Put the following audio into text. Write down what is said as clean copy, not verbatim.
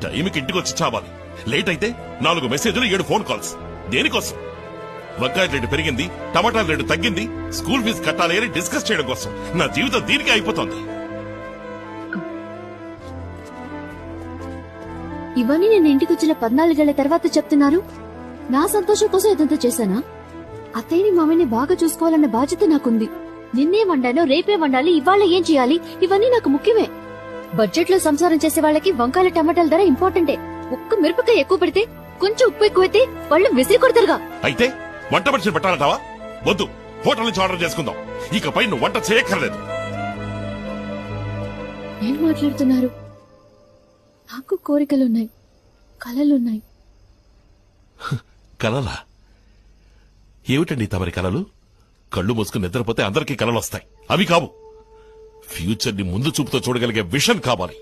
టైంకి ఇంటికి వచ్చి చావాలి. లేట్ అయితే 4 మెసేజ్లు 7 ఫోన్ కాల్స్. దేనికోసం? వంకాయ రేటు పెరిగింది, టమాటాల రేటు తగ్గింది, స్కూల్ ఫీజు కట్టాలి అని డిస్కస్ చేయడం కోసం. నా జీవితం దీనికి అయిపోతుంది. ఇవన్నీ నేను ఇంటికి వచ్చిన 14 ఏళ్ల తర్వాత చెప్తున్నారు. నా సంతోషం కోసం ఇదంతా చేశానా? అత్తయ్యని మామయ్యని బాగా చూసుకోవాలన్న బాధ్యత నాకుంది. నిన్నే వండానో రేపే వండాలి, ఇవాళ ఏం చేయాలి, ఇవన్నీ నాకు ముఖ్యమే. బడ్జెట్ లో సంసారం చేసే వాళ్ళకి వంకాయల టమాటాల ధర ఇంపార్టెంటే. ఒక్క మిరపకాయ ఎక్కువ పెడితే, కొంచెం ఉప్పు ఎక్కువైతే వాళ్ళు విసిరి కొడతారుగా. అయితే వంట మనిషిని పెట్టాలంటావా? వద్దు, హోటల్ నుంచి ఆర్డర్ చేసుకుందాం. ఇకపై నువ్వు వంట చేయక్కర్లేదు. ఏం మాట్లాడుతున్నారు? నాకు కోరికలున్నాయి, కలలున్నాయి. కలలా? ఏమిటండి తమరి కలలు? కళ్ళు మూసుకుని నిద్రపోతే అందరికీ కలలు వస్తాయి. అవి కావు. ఫ్యూచర్ ని ముందు చూపుతో చూడగలిగే విషన్ కావాలి.